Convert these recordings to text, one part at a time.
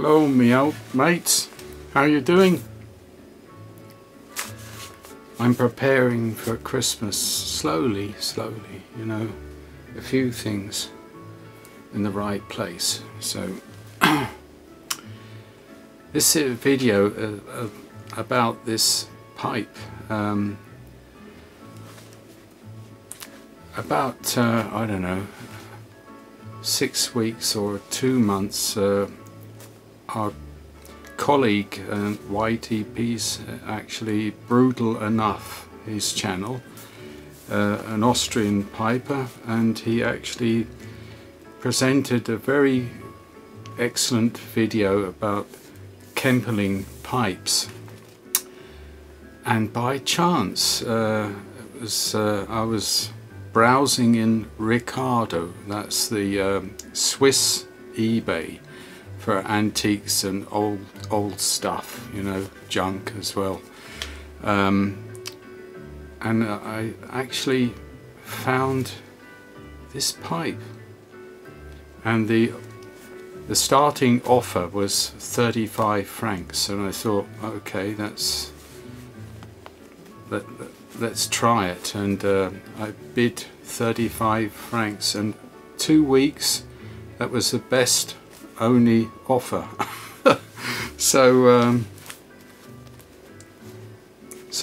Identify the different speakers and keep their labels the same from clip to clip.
Speaker 1: Hello me old mates, how you doing? I'm preparing for Christmas slowly, you know, a few things in the right place. So this video about this pipe, about I don't know, 6 weeks or 2 months, our colleague YTP's actually Brutal Enough, his channel, an Austrian piper, and he actually presented a very excellent video about Kemperling Pipes. And by chance I was browsing in Ricardo, that's the Swiss eBay for antiques and old stuff, you know, junk as well, and I actually found this pipe, and the starting offer was 35 francs, and I thought, okay, let's try it, and I bid 35 francs, and 2 weeks that was the best only offer. So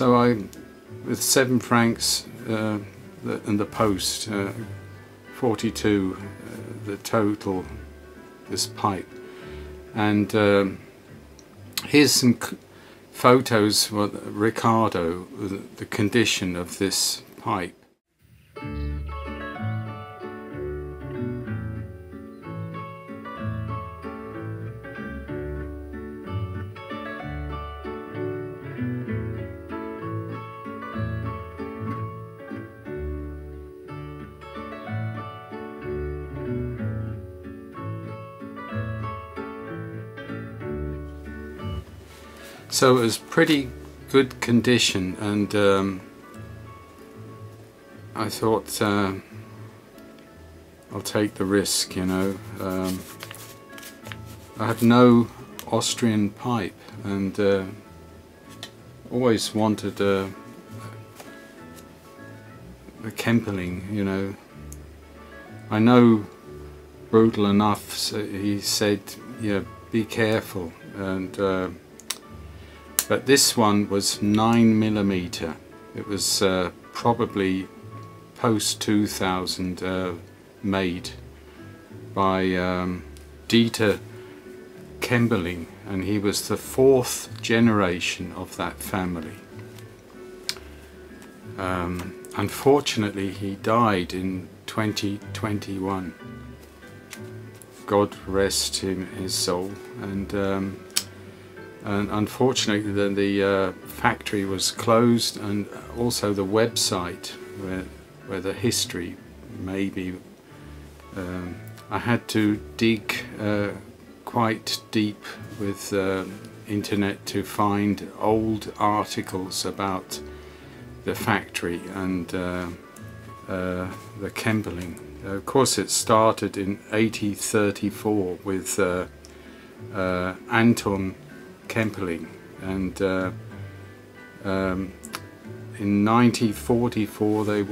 Speaker 1: I, with 7 francs and the post, 42 the total, this pipe. And here's some photos of Ricardo, the condition of this pipe. So it was pretty good condition, and I thought I'll take the risk, you know. I have no Austrian pipe, and always wanted a Kemperling, you know. I know Brutal Enough, so he said, yeah, be careful, and but this one was 9mm. It was probably post 2000 made by Dieter Kemperling, and he was the 4th generation of that family. Unfortunately, he died in 2021. God rest him, his soul. And unfortunately the factory was closed, and also the website where the history maybe, I had to dig quite deep with internet to find old articles about the factory and the Kemperling. Of course, it started in 1834 with Anton Kemperling, and in 1944 they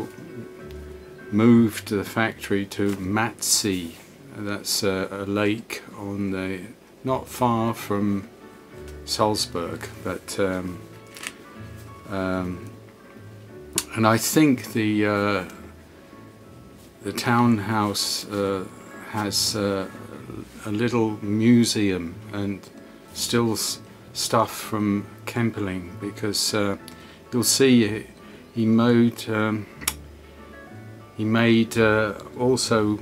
Speaker 1: moved the factory to Mattsee. That's a lake on the not far from Salzburg, but and I think the townhouse has a little museum and still stuff from Kemperling, because you'll see he made also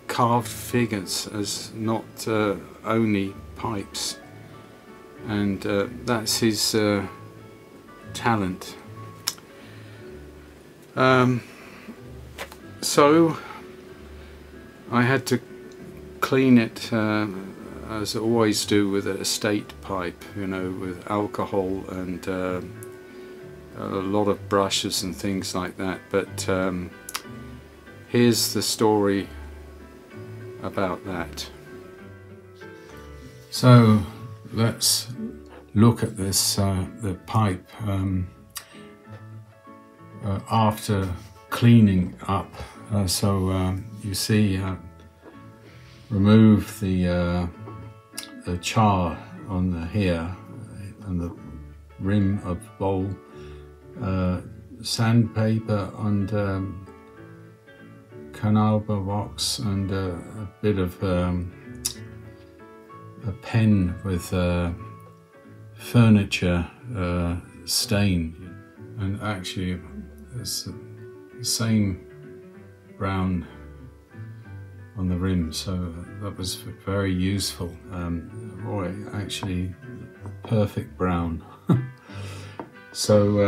Speaker 1: carved figures as not only pipes, and that's his talent. So I had to clean it as I always do with a estate pipe, you know, with alcohol and a lot of brushes and things like that. But here's the story about that. So let's look at this, the pipe after cleaning up. You see, remove the char on the here and the rim of bowl, sandpaper and canalba wax, and a bit of a pen with furniture stain, and actually it's the same brown on the rim, so that was very useful. Actually perfect brown. So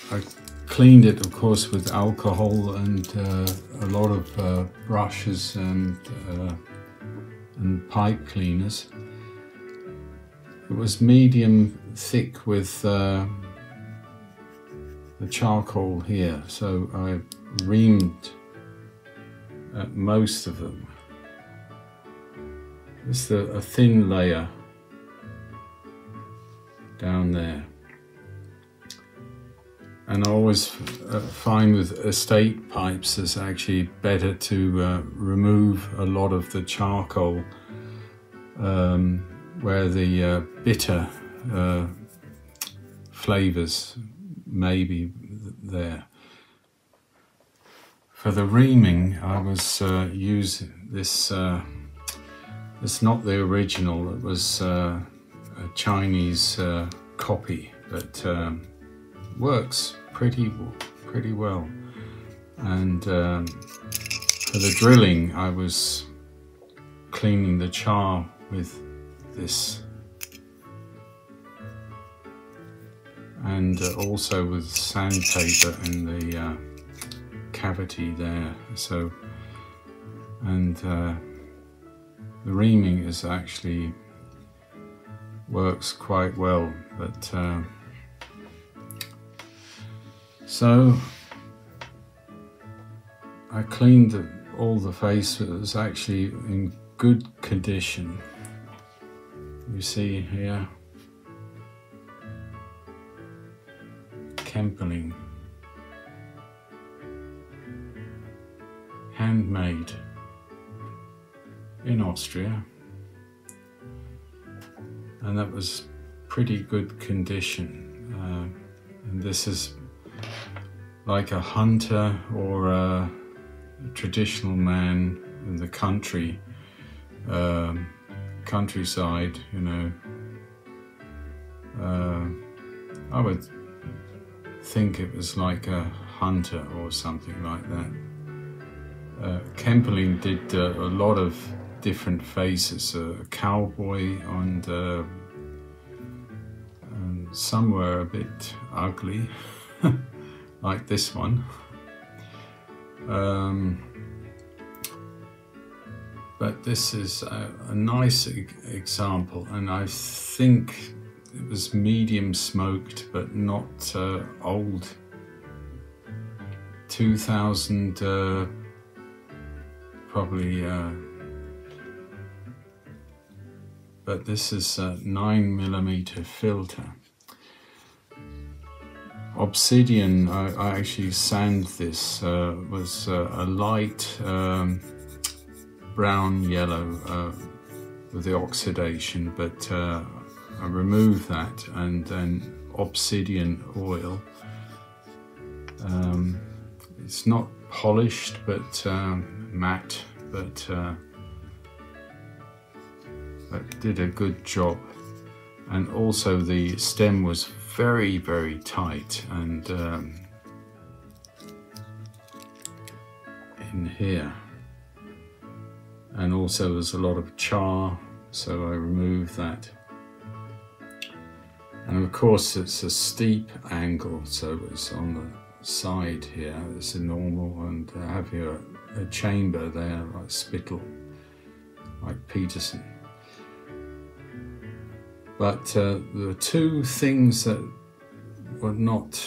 Speaker 1: I cleaned it, of course, with alcohol and a lot of brushes and pipe cleaners. It was medium thick with the charcoal here, so I reamed most of them. It's a thin layer down there. And I always find with estate pipes it's actually better to remove a lot of the charcoal where the bitter flavours may be there. For the reaming, I was using this, it's not the original, it was a Chinese copy, but works pretty well. And for the drilling, I was cleaning the char with this, and also with sandpaper in the cavity there. So, and the reaming is actually works quite well, but so I cleaned all the face. It was actually in good condition. You see here, Kemperling, handmade in Austria, and that was pretty good condition. And this is like a hunter or a traditional man in the countryside, you know. I would think it was like a hunter or something like that. Kemperling did a lot of different faces, a cowboy, and some were a bit ugly, like this one. But this is a nice example, and I think it was medium smoked, but not old. 2000 probably, but this is a 9mm filter. Obsidian, I actually sand this, was a light brown yellow with the oxidation, but I removed that, and then obsidian oil. It's not polished, but matte, but did a good job. And also the stem was very, very tight, and in here, and also there's a lot of char, so I removed that. And of course it's a steep angle, so it's on the side here, it's a normal, and I have here a chamber there, like spittle, like Peterson. But there were two things that were not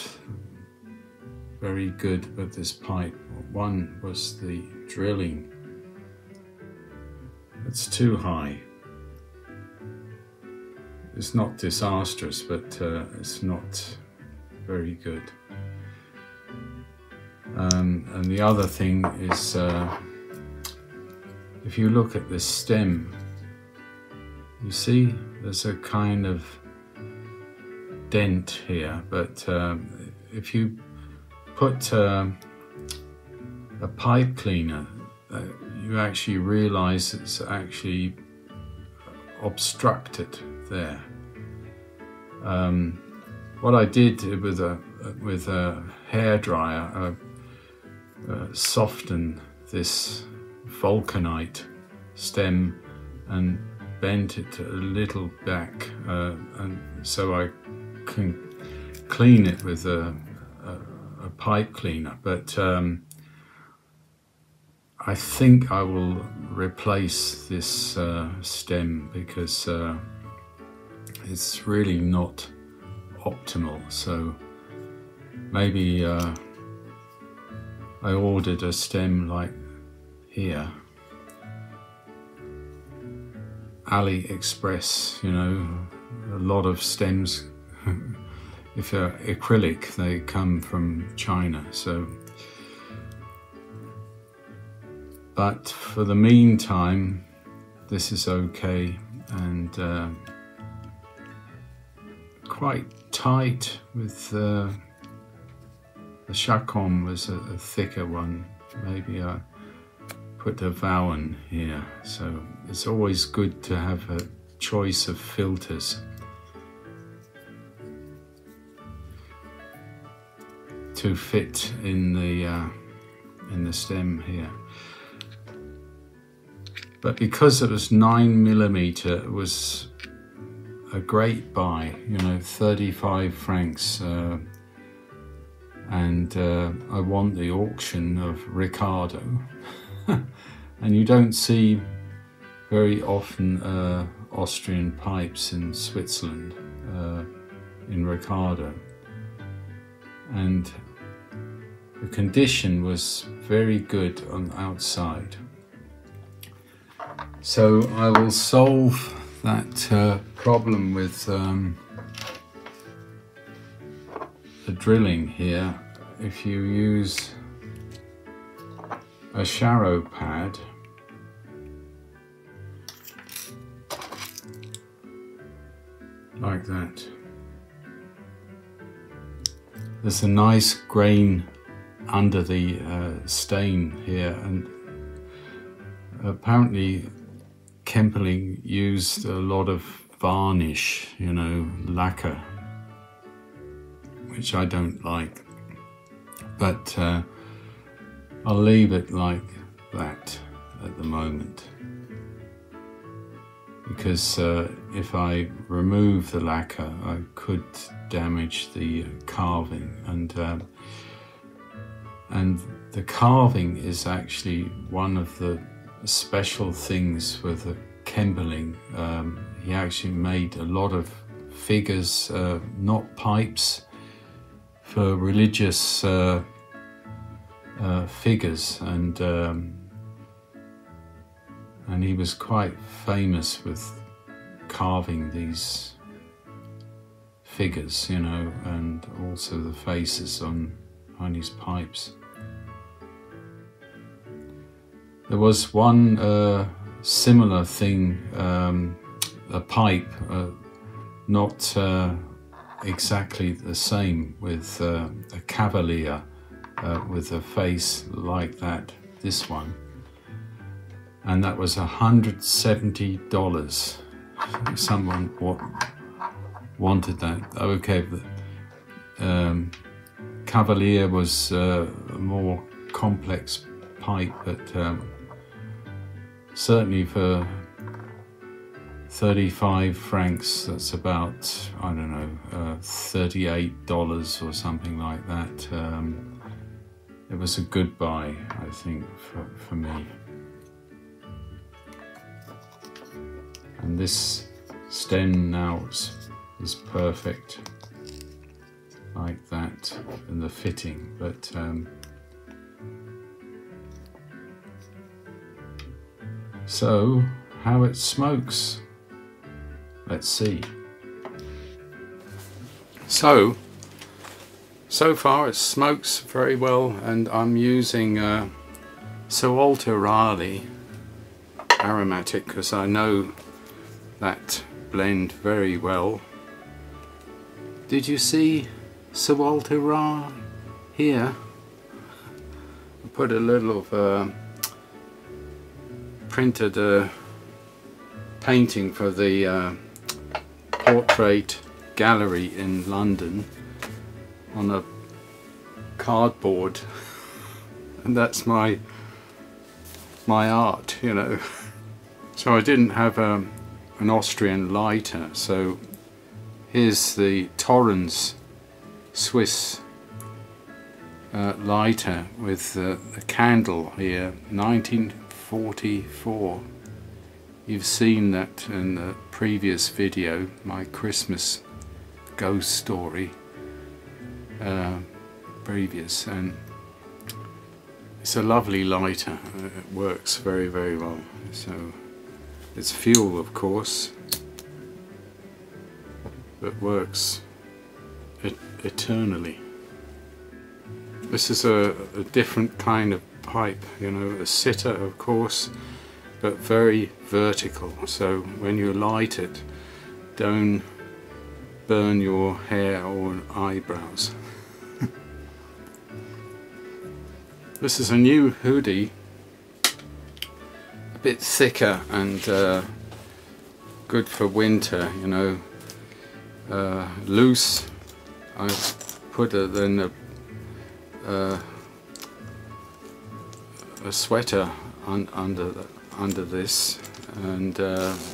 Speaker 1: very good with this pipe. One was the drilling. It's too high. it's not disastrous, but it's not very good. And the other thing is, if you look at this stem, you see there's a kind of dent here, but if you put a pipe cleaner, you actually realize it's actually obstructed there. What I did with a hairdryer, soften this vulcanite stem and bent it a little back, and so I can clean it with a pipe cleaner. But I think I will replace this stem because it's really not optimal. So maybe I ordered a stem like here, AliExpress, you know, a lot of stems, if they're acrylic, they come from China. So, but for the meantime, this is okay, and quite tight with the Chacon was a thicker one. Maybe I put a Vauen here. So it's always good to have a choice of filters to fit in the stem here. But because it was 9mm, it was a great buy, you know, 35 francs. And I won the auction of Ricardo. And you don't see very often Austrian pipes in Switzerland, in Ricardo. And the condition was very good on the outside. So I will solve that problem with the drilling here. If you use a sharrow pad, like that, there's a nice grain under the stain here, and apparently Kemperling used a lot of varnish, you know, lacquer, which I don't like, but I'll leave it like that at the moment, because if I remove the lacquer I could damage the carving, and the carving is actually one of the special things with the Kemperling. He actually made a lot of figures, not pipes, for religious figures, and he was quite famous with carving these figures, you know, and also the faces on his pipes. There was one similar thing, a pipe, not exactly the same, with a cavalier with a face like that, this one, and that was $170. Someone wanted that. Okay, but cavalier was a more complex pipe, but certainly for 35 francs, that's about, I don't know, $38 or something like that. It was a good buy, I think, for me. And this stem now is perfect, like that, in the fitting, but so how it smokes, let's see. So far it smokes very well, and I'm using Sir Walter Raleigh aromatic because I know that blend very well. Did you see Sir Walter Raleigh here? I put a little of printed painting for the portrait gallery in London on a cardboard, and that's my art, you know. So I didn't have an Austrian lighter, so here's the Torrens Swiss lighter with the candle here, 1944. You've seen that in the previous video, my Christmas ghost story previous, and it's a lovely lighter. It works very, very well. So it's fuel, of course, but works eternally. This is a different kind of pipe, you know, a sitter, of course, but very vertical, so when you light it, don't burn your hair or eyebrows. This is a new hoodie, a bit thicker and good for winter, you know, loose. I put it in a sweater under this, and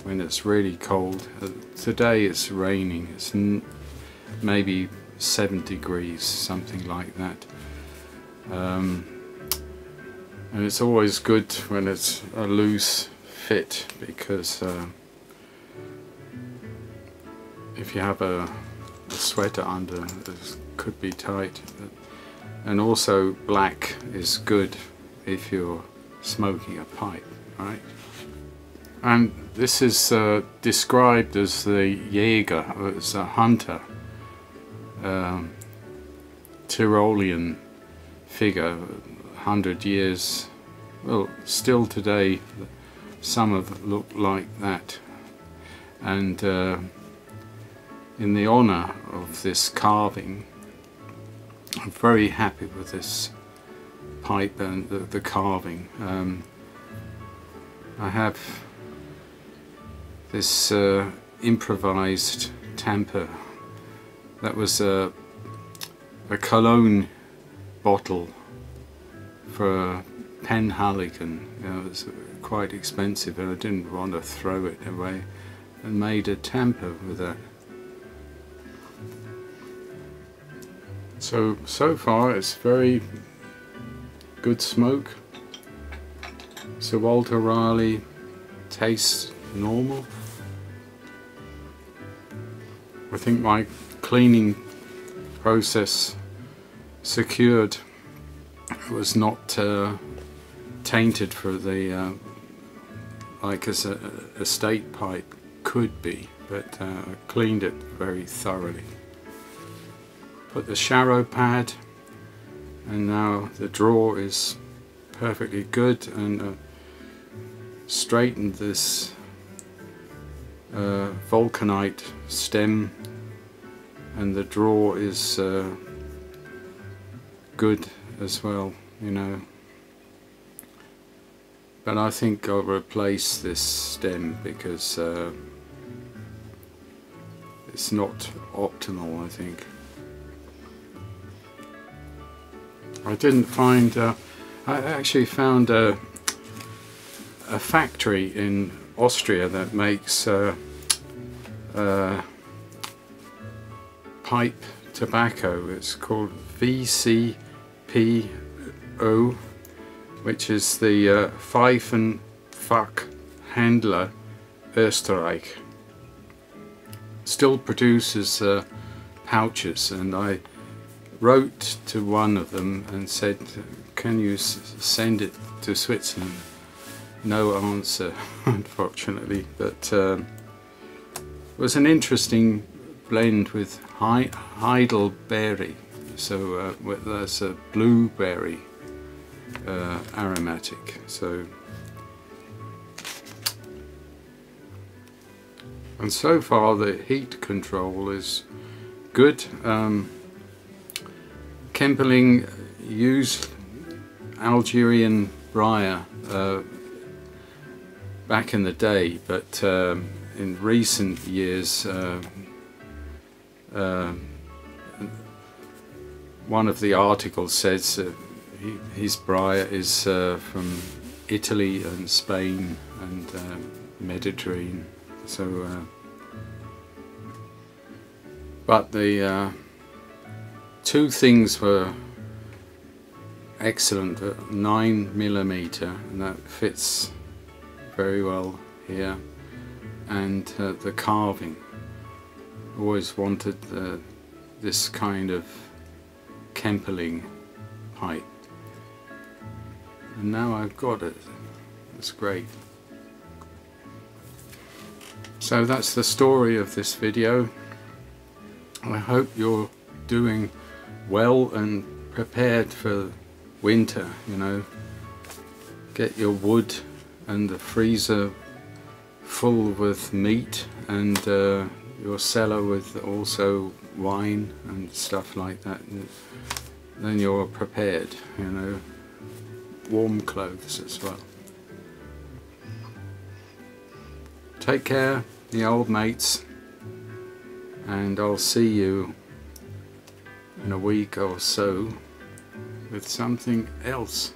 Speaker 1: when it's really cold, today it's raining, it's maybe 7 degrees, something like that, and it's always good when it's a loose fit, because if you have a sweater under, it could be tight. And also black is good if you're smoking a pipe, right? And this is described as the Jäger, as a hunter, Tyrolean figure, 100 years, well, still today some of them look like that. And in the honor of this carving, I'm very happy with this pipe and the carving. I have this improvised tamper that was a cologne bottle for Penhaligon. You know, it was quite expensive and I didn't want to throw it away, and made a tamper with that. So far it's very good smoke. Sir Walter Raleigh tastes normal. I think my cleaning process secured it was not tainted for the like as a estate pipe could be, but I cleaned it very thoroughly. Put the sharrow pad, and now the drawer is perfectly good, and straightened this vulcanite stem, and the drawer is good as well, you know. But I think I'll replace this stem because it's not optimal, I think. I didn't find, I actually found a factory in Austria that makes pipe tobacco. It's called VCPO, which is the Pfeifenfachhändler Österreich. Still produces pouches, and I wrote to one of them and said, can you send it to Switzerland? No answer, unfortunately, but it was an interesting blend with Heidelberry, so there's a blueberry aromatic. And so far the heat control is good. Kemperling used Algerian briar back in the day, but in recent years one of the articles says his briar is from Italy and Spain and Mediterranean. But the two things were excellent. 9mm, and that fits very well here, and the carving. Always wanted this kind of Kemperling pipe, and now I've got it. It's great. So that's the story of this video. I hope you're doing well and prepared for winter, you know. Get your wood and the freezer full with meat, and your cellar with also wine and stuff like that, and then you're prepared, you know. Warm clothes as well. Take care, the old mates, and I'll see you in a week or so with something else.